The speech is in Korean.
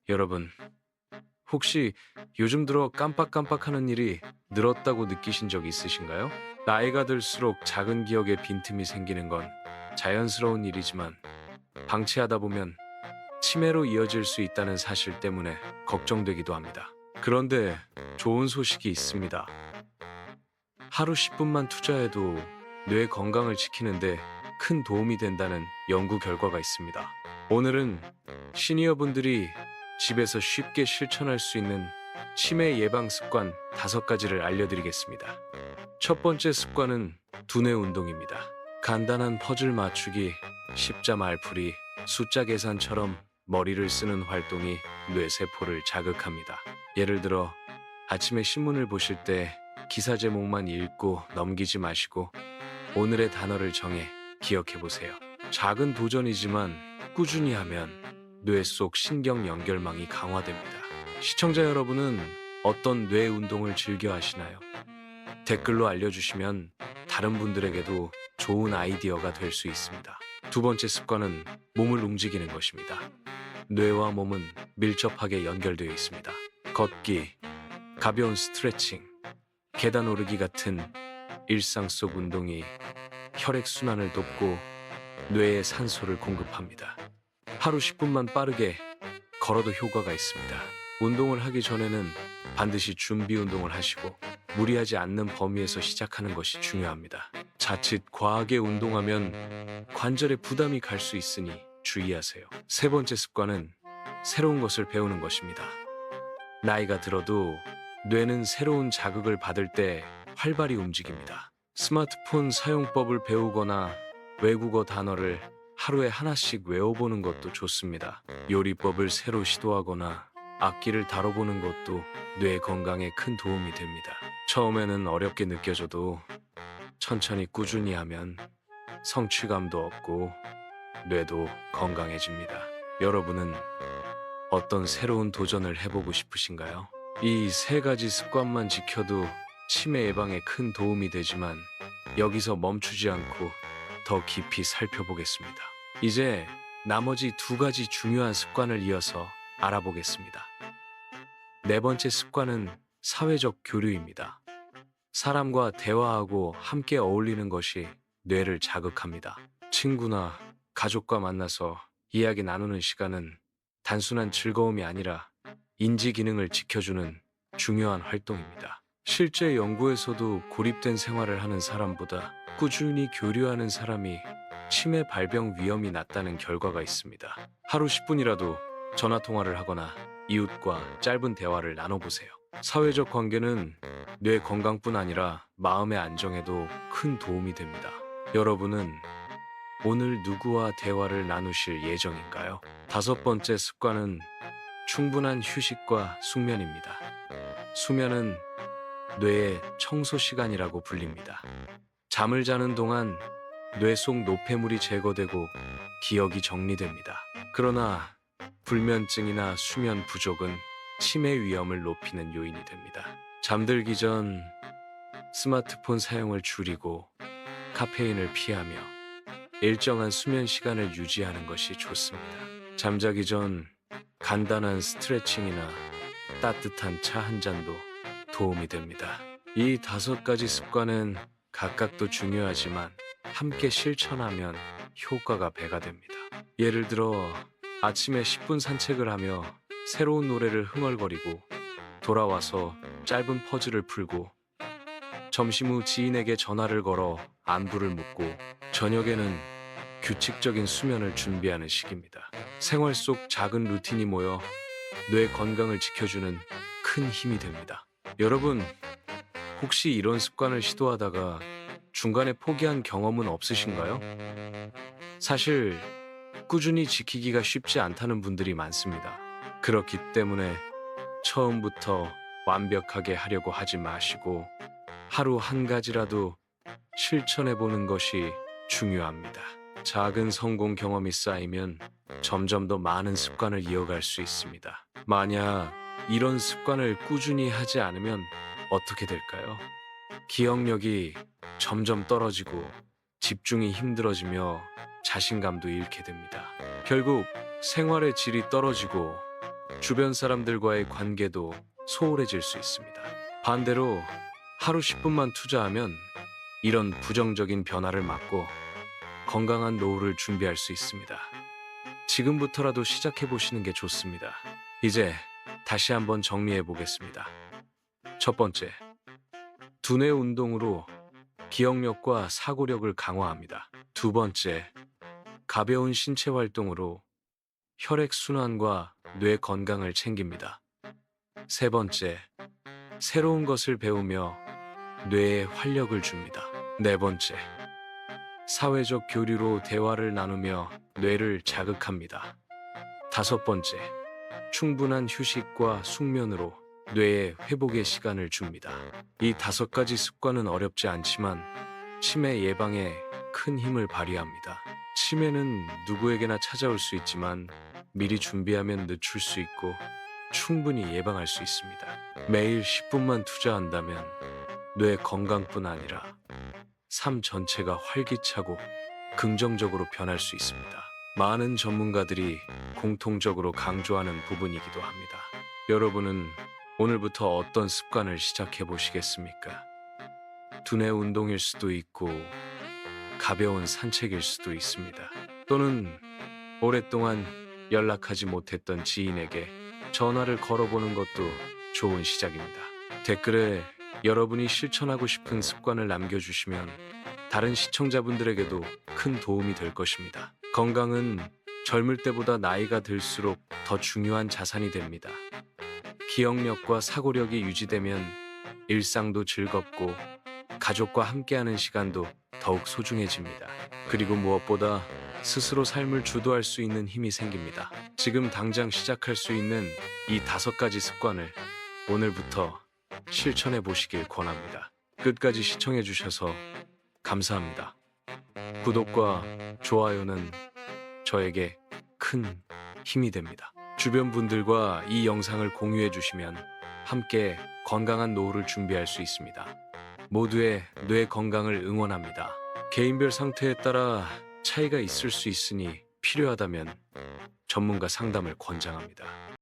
여러분, 혹시 요즘 들어 깜빡깜빡하는 일이 늘었다고 느끼신 적 있으신가요? 나이가 들수록 작은 기억에 빈틈이 생기는 건 자연스러운 일이지만 방치하다 보면 치매로 이어질 수 있다는 사실 때문에 걱정되기도 합니다. 그런데 좋은 소식이 있습니다. 하루 10분만 투자해도 뇌 건강을 지키는데 큰 도움이 된다는 연구 결과가 있습니다. 오늘은 시니어분들이 집에서 쉽게 실천할 수 있는 치매 예방 습관 5가지를 알려드리겠습니다. 첫 번째 습관은 두뇌 운동입니다. 간단한 퍼즐 맞추기, 십자 말풀이, 숫자 계산처럼 머리를 쓰는 활동이 뇌세포를 자극합니다. 예를 들어 아침에 신문을 보실 때 기사 제목만 읽고 넘기지 마시고 오늘의 단어를 정해 기억해 보세요. 작은 도전이지만 꾸준히 하면 뇌 속 신경 연결망이 강화됩니다. 시청자 여러분은 어떤 뇌 운동을 즐겨 하시나요? 댓글로 알려주시면 다른 분들에게도 좋은 아이디어가 될 수 있습니다. 두 번째 습관은 몸을 움직이는 것입니다. 뇌와 몸은 밀접하게 연결되어 있습니다. 걷기, 가벼운 스트레칭, 계단 오르기 같은 일상 속 운동이 혈액순환을 돕고 뇌에 산소를 공급합니다. 하루 10분만 빠르게 걸어도 효과가 있습니다. 운동을 하기 전에는 반드시 준비 운동을 하시고 무리하지 않는 범위에서 시작하는 것이 중요합니다. 자칫 과하게 운동하면 관절에 부담이 갈 수 있으니 주의하세요. 세 번째 습관은 새로운 것을 배우는 것입니다. 나이가 들어도 뇌는 새로운 자극을 받을 때 활발히 움직입니다. 스마트폰 사용법을 배우거나 외국어 단어를 하루에 하나씩 외워보는 것도 좋습니다. 요리법을 새로 시도하거나 악기를 다뤄보는 것도 뇌 건강에 큰 도움이 됩니다. 처음에는 어렵게 느껴져도 천천히 꾸준히 하면 성취감도 얻고 뇌도 건강해집니다. 여러분은 어떤 새로운 도전을 해보고 싶으신가요? 이 3가지 습관만 지켜도 치매 예방에 큰 도움이 되지만 여기서 멈추지 않고 더 깊이 살펴보겠습니다. 이제 나머지 2가지 중요한 습관을 이어서 알아보겠습니다. 네 번째 습관은 사회적 교류입니다. 사람과 대화하고 함께 어울리는 것이 뇌를 자극합니다. 친구나 가족과 만나서 이야기 나누는 시간은 단순한 즐거움이 아니라 인지 기능을 지켜주는 중요한 활동입니다. 실제 연구에서도 고립된 생활을 하는 사람보다 꾸준히 교류하는 사람이 치매 발병 위험이 낮다는 결과가 있습니다. 하루 10분이라도 전화 통화를 하거나 이웃과 짧은 대화를 나눠보세요. 사회적 관계는 뇌 건강뿐 아니라 마음의 안정에도 큰 도움이 됩니다. 여러분은 오늘 누구와 대화를 나누실 예정인가요? 5번째 습관은 충분한 휴식과 숙면입니다. 수면은 뇌의 청소 시간이라고 불립니다. 잠을 자는 동안 뇌 속 노폐물이 제거되고 기억이 정리됩니다. 그러나 불면증이나 수면 부족은 치매 위험을 높이는 요인이 됩니다. 잠들기 전 스마트폰 사용을 줄이고 카페인을 피하며 일정한 수면 시간을 유지하는 것이 좋습니다. 잠자기 전 간단한 스트레칭이나 따뜻한 차 한 잔도 도움이 됩니다. 이 5가지 습관은 각각도 중요하지만 함께 실천하면 효과가 배가 됩니다. 예를 들어 아침에 10분 산책을 하며 새로운 노래를 흥얼거리고 돌아와서 짧은 퍼즐을 풀고 점심 후 지인에게 전화를 걸어 안부를 묻고 저녁에는 규칙적인 수면을 준비하는 시기입니다. 생활 속 작은 루틴이 모여 뇌 건강을 지켜주는 큰 힘이 됩니다. 여러분, 혹시 이런 습관을 시도하다가 중간에 포기한 경험은 없으신가요? 사실 꾸준히 지키기가 쉽지 않다는 분들이 많습니다. 그렇기 때문에 처음부터 완벽하게 하려고 하지 마시고 하루 한 가지라도 실천해 보는 것이 중요합니다. 작은 성공 경험이 쌓이면 점점 더 많은 습관을 이어갈 수 있습니다. 만약 이런 습관을 꾸준히 하지 않으면 어떻게 될까요? 기억력이 점점 떨어지고 집중이 힘들어지며 자신감도 잃게 됩니다. 결국 생활의 질이 떨어지고 주변 사람들과의 관계도 소홀해질 수 있습니다. 반대로 하루 10분만 투자하면 이런 부정적인 변화를 막고 건강한 노후를 준비할 수 있습니다. 지금부터라도 시작해 보시는 게 좋습니다. 이제 다시 한번 정리해 보겠습니다. 첫 번째, 두뇌 운동으로 기억력과 사고력을 강화합니다. 두 번째, 가벼운 신체 활동으로 혈액 순환과 뇌 건강을 챙깁니다. 세 번째, 새로운 것을 배우며 뇌에 활력을 줍니다. 네 번째, 사회적 교류로 대화를 나누며 뇌를 자극합니다. 다섯 번째, 충분한 휴식과 숙면으로 뇌에 회복의 시간을 줍니다. 이 5가지 습관은 어렵지 않지만 치매 예방에 큰 힘을 발휘합니다. 치매는 누구에게나 찾아올 수 있지만 미리 준비하면 늦출 수 있고 충분히 예방할 수 있습니다. 매일 10분만 투자한다면 뇌 건강뿐 아니라 삶 전체가 활기차고 긍정적으로 변할 수 있습니다. 많은 전문가들이 공통적으로 강조하는 부분이기도 합니다. 여러분은 오늘부터 어떤 습관을 시작해 보시겠습니까? 두뇌 운동일 수도 있고 가벼운 산책일 수도 있습니다. 또는 오랫동안 연락하지 못했던 지인에게 전화를 걸어보는 것도 좋은 시작입니다. 댓글에 여러분이 실천하고 싶은 습관을 남겨주시면 다른 시청자분들에게도 큰 도움이 될 것입니다. 건강은 젊을 때보다 나이가 들수록 더 중요한 자산이 됩니다. 기억력과 사고력이 유지되면 일상도 즐겁고 가족과 함께하는 시간도 더욱 소중해집니다. 그리고 무엇보다 스스로 삶을 주도할 수 있는 힘이 생깁니다. 지금 당장 시작할 수 있는 이 5가지 습관을 오늘부터 실천해 보시길 권합니다. 끝까지 시청해 주셔서 감사합니다. 구독과 좋아요는 저에게 큰 힘이 됩니다. 주변 분들과 이 영상을 공유해 주시면 함께 건강한 노후를 준비할 수 있습니다. 모두의 뇌 건강을 응원합니다. 개인별 상태에 따라 차이가 있을 수 있으니 필요하다면 전문가 상담을 권장합니다.